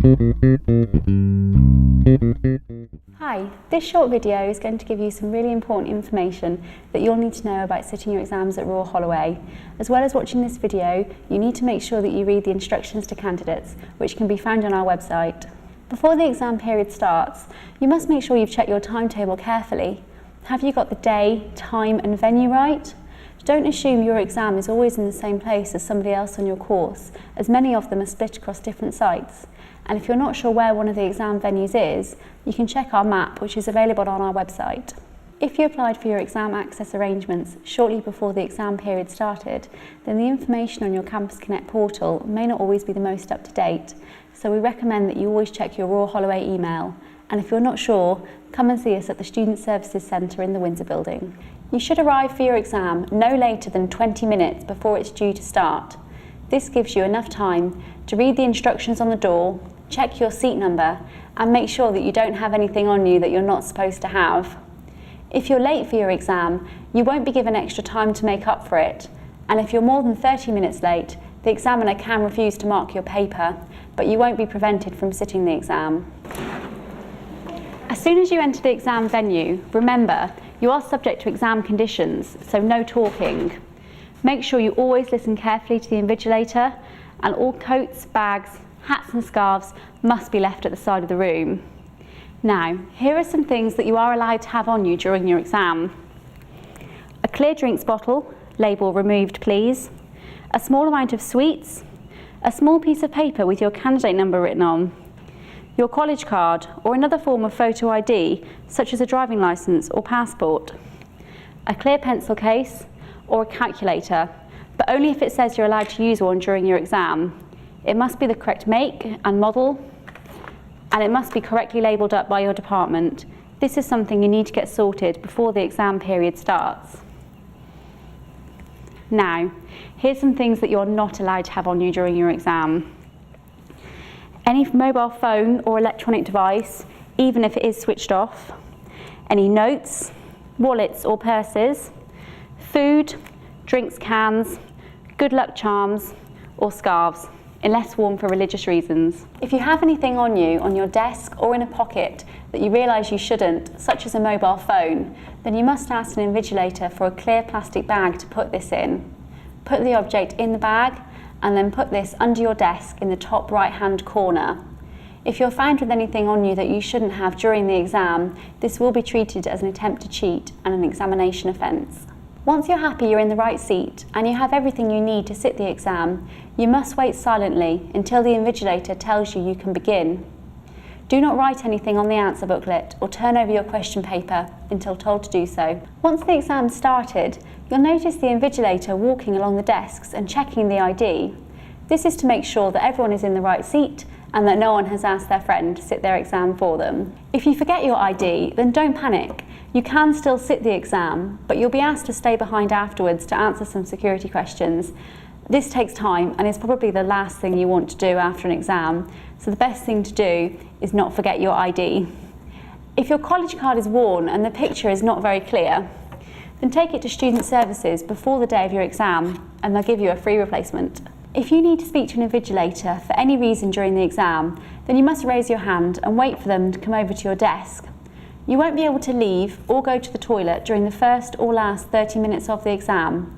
Hi, this short video is going to give you some really important information that you'll need to know about sitting your exams at Royal Holloway. As well as watching this video, you need to make sure that you read the instructions to candidates, which can be found on our website. Before the exam period starts, you must make sure you've checked your timetable carefully. Have you got the day, time and venue right? Don't assume your exam is always in the same place as somebody else on your course, as many of them are split across different sites. And if you're not sure where one of the exam venues is, you can check our map, which is available on our website. If you applied for your exam access arrangements shortly before the exam period started, then the information on your Campus Connect portal may not always be the most up to date, so we recommend that you always check your Royal Holloway email. And if you're not sure, come and see us at the Student Services Centre in the Windsor Building. You should arrive for your exam no later than 20 minutes before it's due to start. This gives you enough time to read the instructions on the door, check your seat number, and make sure that you don't have anything on you that you're not supposed to have. If you're late for your exam, you won't be given extra time to make up for it. And if you're more than 30 minutes late, the examiner can refuse to mark your paper, but you won't be prevented from sitting the exam. As soon as you enter the exam venue, remember, you are subject to exam conditions, so no talking. Make sure you always listen carefully to the invigilator, and all coats, bags, hats and scarves must be left at the side of the room. Now, here are some things that you are allowed to have on you during your exam. A clear drinks bottle, label removed please, a small amount of sweets, a small piece of paper with your candidate number written on, your college card or another form of photo ID, such as a driving licence or passport, a clear pencil case or a calculator, but only if it says you're allowed to use one during your exam. It must be the correct make and model, and it must be correctly labelled up by your department. This is something you need to get sorted before the exam period starts. Now, here's some things that you're not allowed to have on you during your exam. Any mobile phone or electronic device, even if it is switched off, any notes, wallets or purses, food, drinks cans, good luck charms or scarves, unless worn for religious reasons. If you have anything on you on your desk or in a pocket that you realise you shouldn't, such as a mobile phone, then you must ask an invigilator for a clear plastic bag to put this in. Put the object in the bag and then put this under your desk in the top right-hand corner. If you're found with anything on you that you shouldn't have during the exam, this will be treated as an attempt to cheat and an examination offence. Once you're happy you're in the right seat and you have everything you need to sit the exam, you must wait silently until the invigilator tells you you can begin. Do not write anything on the answer booklet or turn over your question paper until told to do so. Once the exam's started, you'll notice the invigilator walking along the desks and checking the ID. This is to make sure that everyone is in the right seat and that no one has asked their friend to sit their exam for them. If you forget your ID, then don't panic. You can still sit the exam, but you'll be asked to stay behind afterwards to answer some security questions. This takes time and is probably the last thing you want to do after an exam, so the best thing to do is not forget your ID. If your college card is worn and the picture is not very clear, then take it to Student Services before the day of your exam and they'll give you a free replacement. If you need to speak to an invigilator for any reason during the exam, then you must raise your hand and wait for them to come over to your desk. You won't be able to leave or go to the toilet during the first or last 30 minutes of the exam.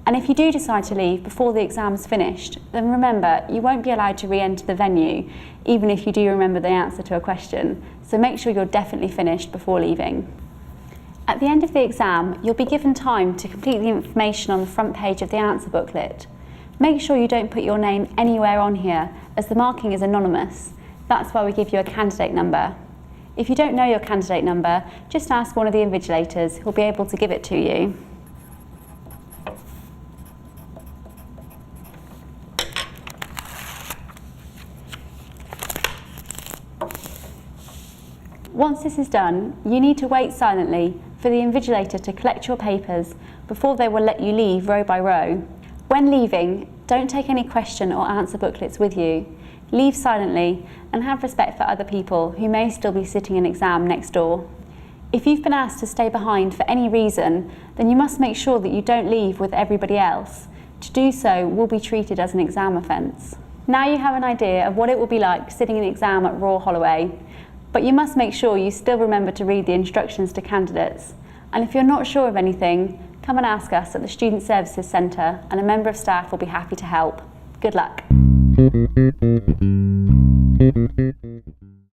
And if you do decide to leave before the exam's finished, then remember you won't be allowed to re-enter the venue, even if you do remember the answer to a question, so make sure you're definitely finished before leaving. At the end of the exam, you'll be given time to complete the information on the front page of the answer booklet. Make sure you don't put your name anywhere on here, as the marking is anonymous. That's why we give you a candidate number. If you don't know your candidate number, just ask one of the invigilators who'll be able to give it to you. Once this is done, you need to wait silently for the invigilator to collect your papers before they will let you leave row by row. When leaving, don't take any question or answer booklets with you. Leave silently and have respect for other people who may still be sitting an exam next door. If you've been asked to stay behind for any reason, then you must make sure that you don't leave with everybody else. To do so will be treated as an exam offence. Now you have an idea of what it will be like sitting an exam at Royal Holloway, but you must make sure you still remember to read the instructions to candidates. And if you're not sure of anything, come and ask us at the Student Services Centre and a member of staff will be happy to help. Good luck.